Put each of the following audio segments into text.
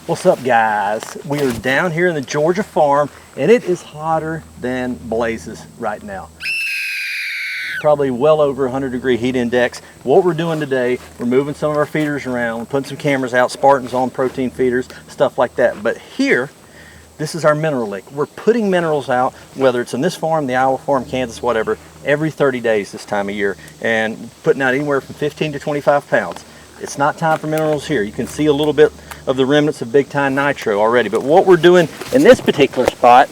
What's up, guys? We are down here in the Georgia farm and it is hotter than blazes right now. Probably well over 100-degree heat index. What we're doing today, we're moving some of our feeders around, we're putting some cameras out, Spartans on protein feeders, stuff like that. But here, this is our mineral lick. We're putting minerals out, whether it's in this farm, the Iowa farm, Kansas, whatever, every 30 days this time of year, and putting out anywhere from 15 to 25 pounds. It's not time for minerals here. You can see a little bit of the remnants of Big Time Nitro already. But what we're doing in this particular spot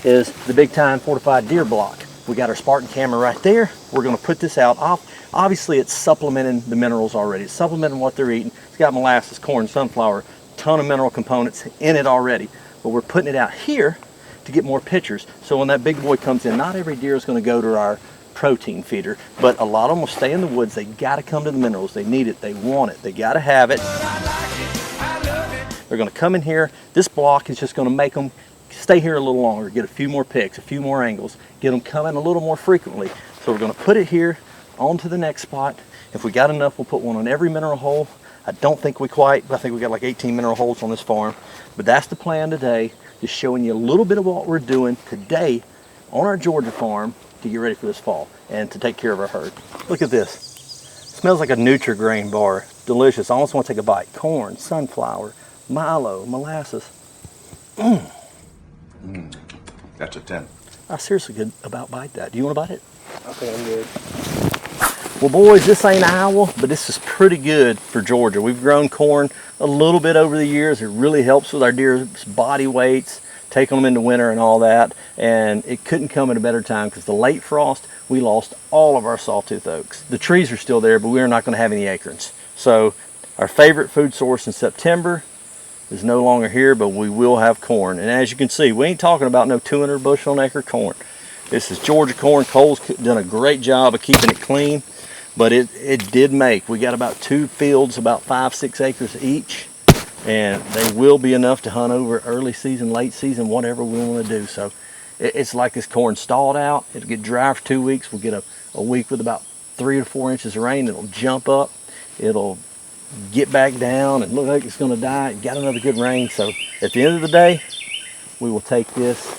is the Big Time Fortified Deer Block. We got our Spartan camera right there. We're gonna put this out off. Obviously it's supplementing the minerals already. It's supplementing what they're eating. It's got molasses, corn, sunflower, ton of mineral components in it already. But we're putting it out here to get more pictures. So when that big boy comes in, not every deer is gonna go to our protein feeder, but a lot of them will stay in the woods. They got to come to the minerals. They need it. They want it. They got to have it. They're going to come in here. This block is just going to make them stay here a little longer, get a few more pics, a few more angles, get them coming a little more frequently. So we're going to put it here on to the next spot. If we got enough, we'll put one on every mineral hole. I don't think we quite, I think we got like 18 mineral holes on this farm, but that's the plan today. Just showing you a little bit of what we're doing today on our Georgia farm to get ready for this fall and to take care of our herd. Look at this. Smells like a Nutri-Grain bar. Delicious. I almost want to take a bite. Corn, sunflower, milo, molasses. That's a 10. I seriously could about bite that. Do you want to bite it? Okay, I'm good. Well, boys, this ain't Iowa, but this is pretty good for Georgia. We've grown corn a little bit over the years. It really helps with our deer's body weights, taking them into winter and all that, and it couldn't come at a better time because the late frost, we lost all of our sawtooth oaks. The trees are still there, but we are not going to have any acorns. So our favorite food source in September is no longer here, but we will have corn. And as you can see, we ain't talking about no 200 bushel an acre corn. This is Georgia corn. Cole's done a great job of keeping it clean, but it did make. We got about 2 fields, about 5-6 acres each, and they will be enough to hunt over early season, late season, whatever we want to do. So it's like this corn stalled out. It'll get dry for 2 weeks. We'll get a week with about 3 to 4 inches of rain. It'll jump up. It'll get back down and look like it's going to die. It got another good rain. So at the end of the day, we will take this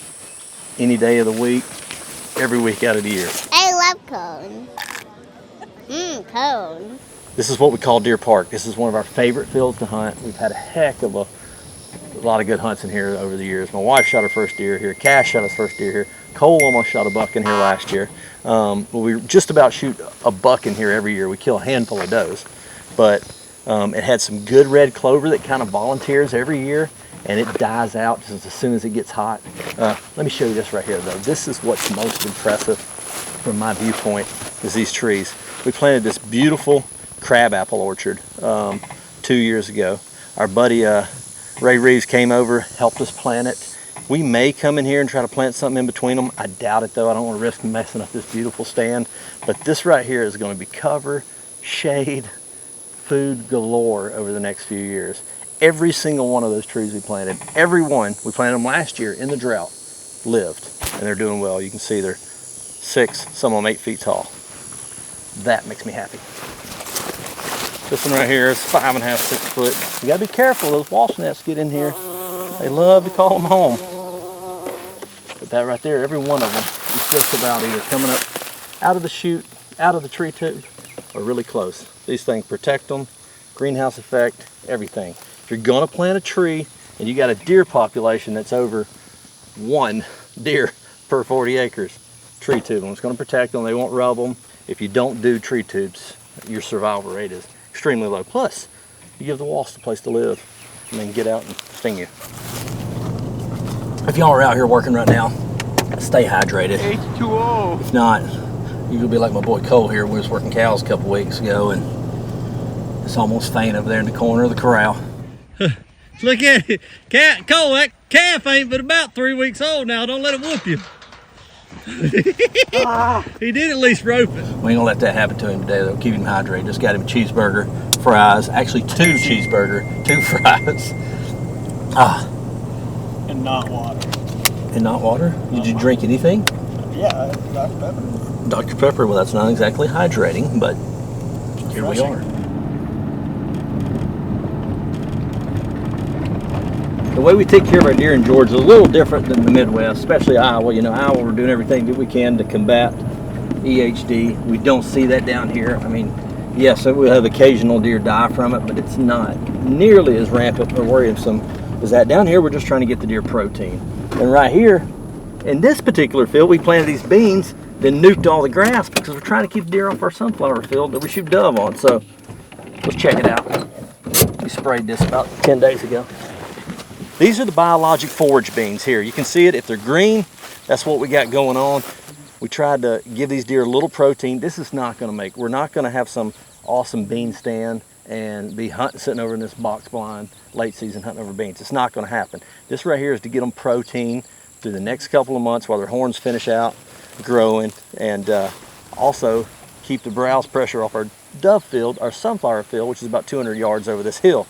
any day of the week, every week out of the year. I love corn. Corn. This is what we call Deer Park. This is one of our favorite fields to hunt. We've had a heck of a lot of good hunts in here over the years. My wife shot her first deer here. Cash shot his first deer here. Cole almost shot a buck in here last year. We just about shoot a buck in here every year. We kill a handful of does. But it had some good red clover that kind of volunteers every year, and it dies out just as soon as it gets hot. Let me show you this right here, though. This is what's most impressive from my viewpoint, is these trees. We planted this beautiful crabapple orchard 2 years ago. Our buddy Ray Reeves came over, helped us plant it. We may come in here and try to plant something in between them. I doubt it, though. I don't want to risk messing up this beautiful stand. But this right here is going to be cover, shade, food galore over the next few years. Every single one of those trees we planted, every one, we planted them last year in the drought, lived, and they're doing well. You can see they're 6, some of them 8 feet tall. That makes me happy. This one right here is 5.5, 6 foot. You gotta be careful, those wasp nests get in here. They love to call them home. But that right there, every one of them is just about either coming up out of the chute, out of the tree tube, or really close. These things protect them, greenhouse effect, everything. If you're gonna plant a tree and you got a deer population that's over 1 deer per 40 acres, tree tube them. It's gonna protect them, they won't rub them. If you don't do tree tubes, your survival rate is extremely low. Plus, you give the wasps a place to live and then get out and sting you. If y'all are out here working right now, stay hydrated. H2O. If not, you're gonna be like my boy Cole here. We was working cows a couple weeks ago and it's almost faint over there in the corner of the corral. Look at it. Cole, that calf ain't but about 3 weeks old now. Don't let it whoop you. He did at least rope it. We ain't gonna let that happen to him today though. Keep him hydrated. Just got him a cheeseburger, fries, actually 2 cheeseburger, 2 fries. And not water. And not water? Did you drink anything? Yeah, Dr. Pepper. Dr. Pepper, well that's not exactly hydrating, but here we are. The way we take care of our deer in Georgia is a little different than the Midwest, especially Iowa. You know, Iowa, we're doing everything that we can to combat EHD. We don't see that down here. I mean, yes, we'll have occasional deer die from it, but it's not nearly as rampant or worrisome as that. Down here, we're just trying to get the deer protein. And right here, in this particular field, we planted these beans, then nuked all the grass because we're trying to keep the deer off our sunflower field that we shoot dove on. So let's check it out. We sprayed this about 10 days ago. These are the biologic forage beans here. You can see it. If they're green, that's what we got going on. We tried to give these deer a little protein. This is not going to make, we're not going to have some awesome bean stand and be hunting, sitting over in this box blind late season hunting over beans. It's not going to happen. This right here is to get them protein through the next couple of months while their horns finish out growing, and also keep the browse pressure off our dove field, our sunflower field, which is about 200 yards over this hill.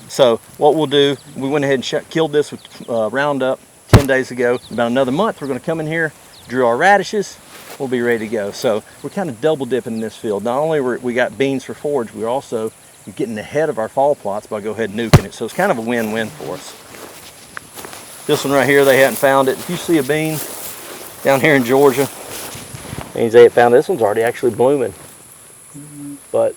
So what we'll do, we went ahead and killed this with Roundup 10 days ago. About another month, we're going to come in here, drill our radishes, we'll be ready to go. So we're kind of double dipping in this field. Not only we got beans for forage, we're also getting ahead of our fall plots by go ahead and nuking it. So it's kind of a win-win for us. This one right here, they hadn't found it. If you see a bean down here in Georgia, means they ain't found it. This one's already actually blooming. But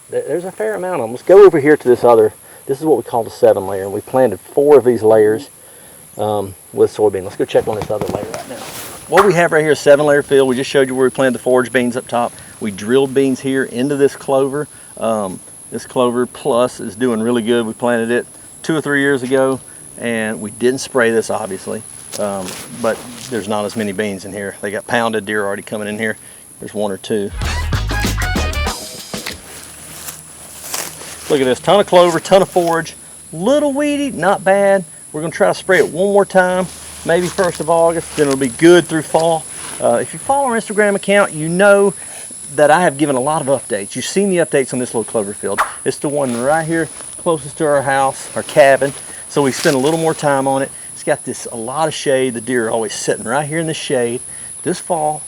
there's a fair amount of them. Let's go over here to this other. This is what we call the 7 layer, and we planted 4 of these layers with soybean. Let's go check on this other layer right now. What we have right here is 7 layer field. We just showed you where we planted the forage beans up top. We drilled beans here into this clover. This Clover Plus is doing really good. We planted it 2 or 3 years ago, and we didn't spray this obviously, but there's not as many beans in here. They got pounded deer already coming in here. There's 1 or 2. Look at this, ton of clover, ton of forage, little weedy, not bad. We're gonna try to spray it 1 more time, maybe 1st of August, then it'll be good through fall. If you follow our Instagram account, you know that I have given a lot of updates. You've seen the updates on this little clover field. It's the one right here closest to our house, our cabin. So we spent a little more time on it. It's got a lot of shade. The deer are always sitting right here in the shade. This fall,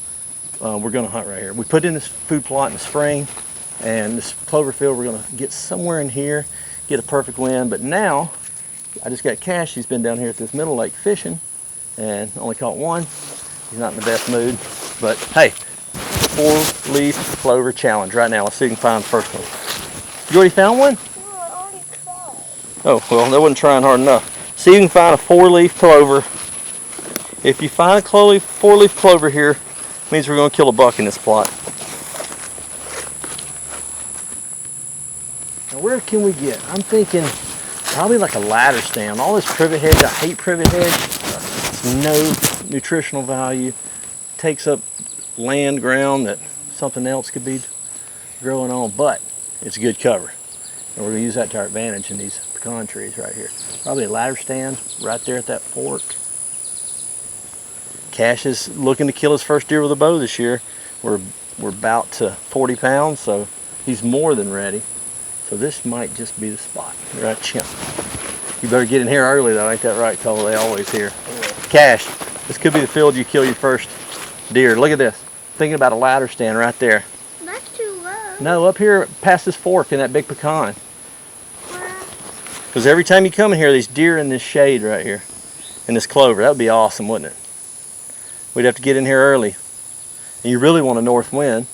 we're gonna hunt right here. We put in this food plot in the spring, and this clover field, we're gonna get somewhere in here, get a perfect wind. But now, I just got Cash. He's been down here at this middle lake fishing and only caught 1. He's not in the best mood, but hey, 4-leaf clover challenge right now. Let's see if we can find the first one. You already found one? No, I already tried. Oh, well, that wasn't trying hard enough. See if you can find a 4-leaf clover. If you find a 4-leaf clover here, it means we're going to kill a buck in this plot. Now, where can we get? I'm thinking probably like a ladder stand. All this privet hedge, I hate privet hedge. It's no nutritional value. Takes up land, ground that something else could be growing on, but it's good cover. And we're going to use that to our advantage in these pecan trees right here. Probably a ladder stand right there at that fork. Cash is looking to kill his first deer with a bow this year. We're about to 40 pounds, so he's more than ready. So this might just be the spot. Right, Chimp. You better get in here early though, ain't that right, Cole? They always here. Cash, this could be the field you kill your first deer. Look at this. Thinking about a ladder stand right there. That's too low. No, up here past this fork in that big pecan. Because every time you come in here, there's deer in this shade right here, in this clover. That would be awesome, wouldn't it? We'd have to get in here early. And you really want a north wind.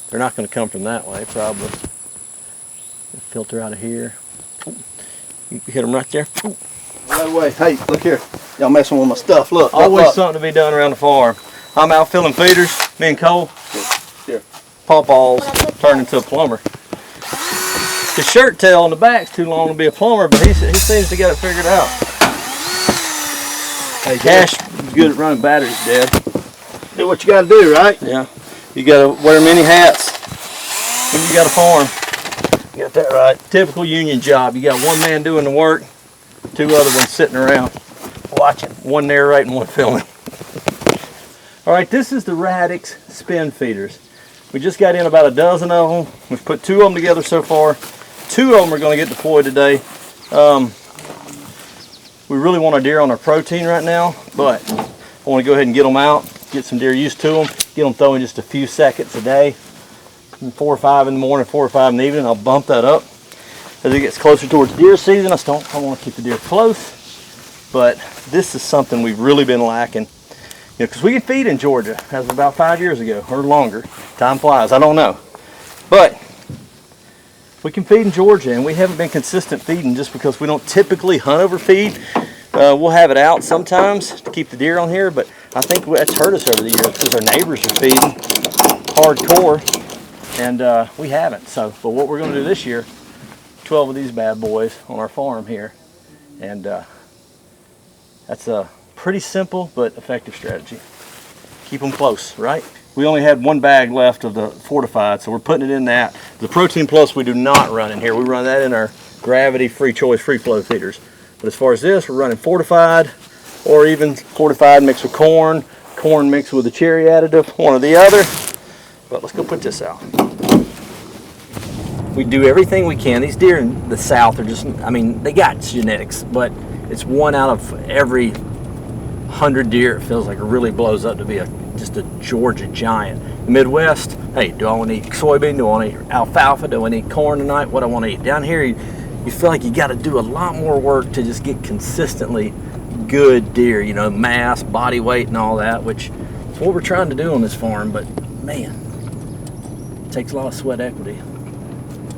They're not going to come from that way, probably. Filter out of here. You hit them right there. That way. Hey, look here. Y'all messing with my stuff. Look. Always look. something to be done around the farm. I'm out filling feeders. Me and Cole. Here. Pawpaw's turned into a plumber. His shirt tail on the back's too long to be a plumber, but he seems to get it figured out. Hey, Cash is good at running batteries, Dad. Do what you got to do, right? Yeah. You got to wear many hats when you got a farm. You got that right. Typical union job. You got 1 man doing the work, 2 other ones sitting around watching. 1 narrating, 1 filming. All right, this is the Radix spin feeders. We just got in about a dozen of them. We've put 2 of them together so far. 2 of them are going to get deployed today. We really want our deer on our protein right now, but I want to go ahead and get them out, get some deer used to them, get them throwing just a few seconds a day. 4 or 5 in the morning, 4 or 5 in the evening. I'll bump that up. As it gets closer towards deer season, I want to keep the deer close, but this is something we've really been lacking. Because we can feed in Georgia, as of about 5 years ago, or longer. Time flies, I don't know. But we can feed in Georgia, and we haven't been consistent feeding just because we don't typically hunt over feed. We'll have it out sometimes to keep the deer on here, but I think that's hurt us over the years because our neighbors are feeding hardcore, and we haven't. So, but what we're going to do this year, 12 of these bad boys on our farm here, and that's a pretty simple but effective strategy. Keep them close, right? We only had one bag left of the fortified, so we're putting it in that. The Protein Plus we do not run in here. We run that in our gravity free choice free flow feeders. But as far as this, we're running fortified, or even fortified mixed with corn mixed with a cherry additive, one or the other. But let's go put this out. We do everything we can. These deer in the South are just, I mean, they got genetics, but it's one out of every 100 deer, it feels like it really blows up to be just a Georgia giant. The Midwest, hey, do I want to eat soybean? Do I want to eat alfalfa? Do I need corn tonight? What do I want to eat? Down here, you feel like you got to do a lot more work to just get consistently good deer, you know, mass, body weight, and all that, which is what we're trying to do on this farm. But man, it takes a lot of sweat equity.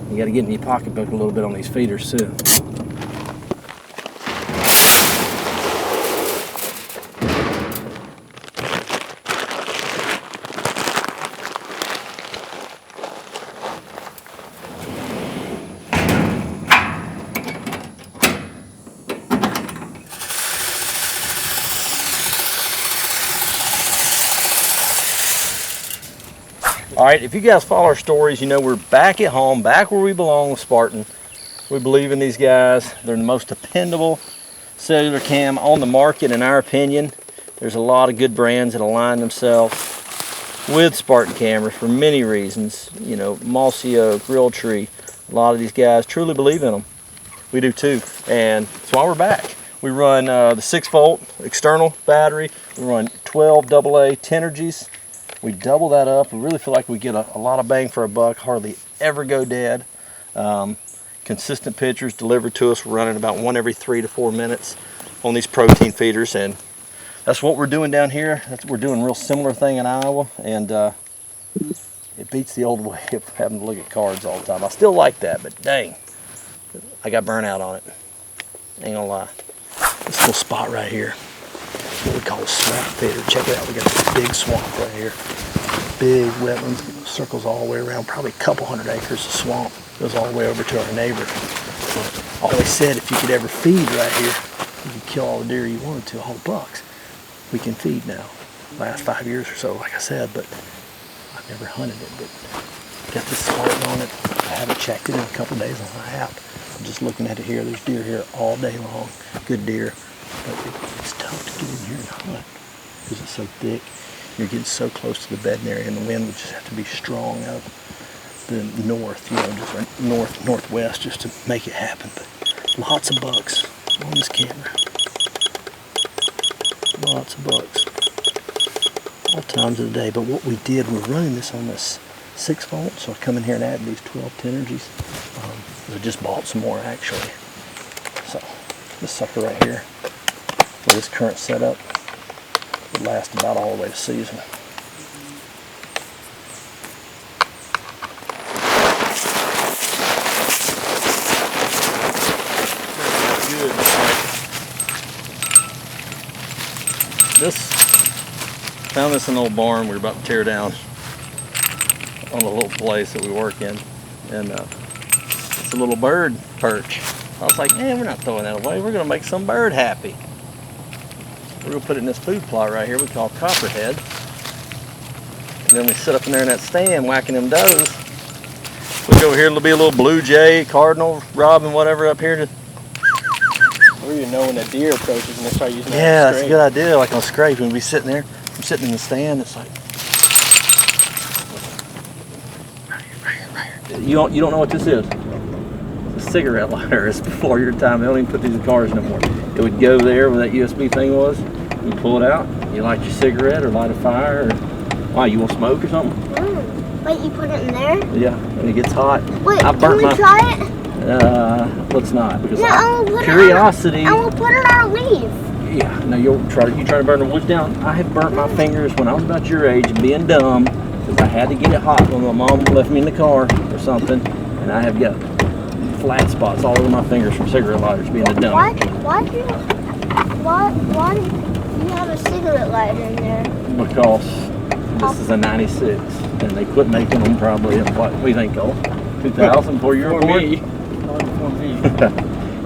You got to get in your pocketbook a little bit on these feeders too. All right, if you guys follow our stories, you know we're back at home, back where we belong with Spartan. We believe in these guys. They're the most dependable cellular cam on the market, in our opinion. There's a lot of good brands that align themselves with Spartan cameras for many reasons. You know, Mossy Oak, Realtree, a lot of these guys truly believe in them. We do too, and that's why we're back. We run the 6-volt external battery. We run 12 AA Tenergies. We double that up. We really feel like we get a lot of bang for a buck, hardly ever go dead. Consistent pictures delivered to us. We're running about 1 every 3 to 4 minutes on these protein feeders, and that's what we're doing down here. We're doing a real similar thing in Iowa, and it beats the old way of having to look at cards all the time. I still like that, but dang, I got burnt out on it. Ain't gonna lie. This little spot right here, what we call a swamp feeder. Check it out, we got this big swamp right here. Big wetlands, circles all the way around, probably a couple hundred acres of swamp. Goes all the way over to our neighbor. But I always said if you could ever feed right here, you could kill all the deer you wanted to, all the bucks. We can feed now. Last 5 years or so, like I said, but I've never hunted it, but got this Spartan on it. I haven't checked it in a couple days on my app. I'm just looking at it here. There's deer here all day long. Good deer. But it's tough to get in here and hunt because it's so thick. You're getting so close to the bedding area, and the wind would just have to be strong out of the north, you know, just northwest, just to make it happen. But lots of bucks on this camera. Lots of bucks. All times of the day. But what we did, we're running this on this 6-volt, so I come in here and add these 12 Tenergies. I just bought some more actually. So this sucker right here, with this current setup, would last about all the way to season. Good. Found this in an old barn we were about to tear down on a little place that we work in, and it's a little bird perch. I was like, man, we're not throwing that away. We're gonna make some bird happy. We're gonna put it in this food plot right here we call copperhead. And then we sit up in there in that stand whacking them does. Look over here, there'll be a little blue jay, cardinal, robin, whatever up here. We even know when the deer approaches and they start using that. Yeah, that's a good idea. Like on scrape, when we sitting there, I'm sitting in the stand, it's like, you don't know what this is. It's a cigarette lighter. It's before your time. They don't even put these in cars no more. It would go there where that USB thing was. You pull it out. You light your cigarette or light a fire. Or, why, you want smoke or something? Wait, you put it in there? Yeah, when it gets hot. Wait, I can burnt we my, try it? Let's not, because No, I will put curiosity. I will put it on a leaf. Yeah, no, you try to burn the wood down. I have burnt my fingers when I was about your age and being dumb, because I had to get it hot when my mom left me in the car or something, and I have got flat spots all over my fingers from cigarette lighters being a dumb. Why do you have a cigarette lighter in there? Because this is a 96, and they quit making them probably in what we think, 2000 before you were For born. me. Not for me.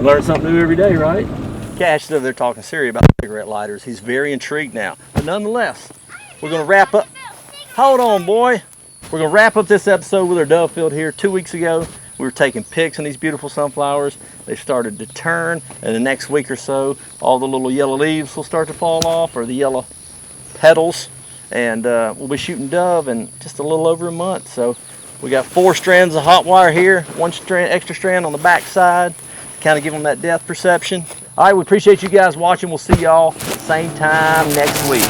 Learn something new every day, right? Cash is over there talking Siri about cigarette lighters. He's very intrigued now. But nonetheless, we're going to wrap up. Hold on, boy. We're going to wrap up this episode with our dove field here. 2 weeks ago, we were taking pics on these beautiful sunflowers. They started to turn, and the next week or so, all the little yellow leaves will start to fall off, or the yellow petals, and we'll be shooting dove in just a little over a month. So we got 4 strands of hot wire here, 1 extra strand on the back side, to kind of give them that depth perception. All right, we appreciate you guys watching. We'll see y'all same time next week.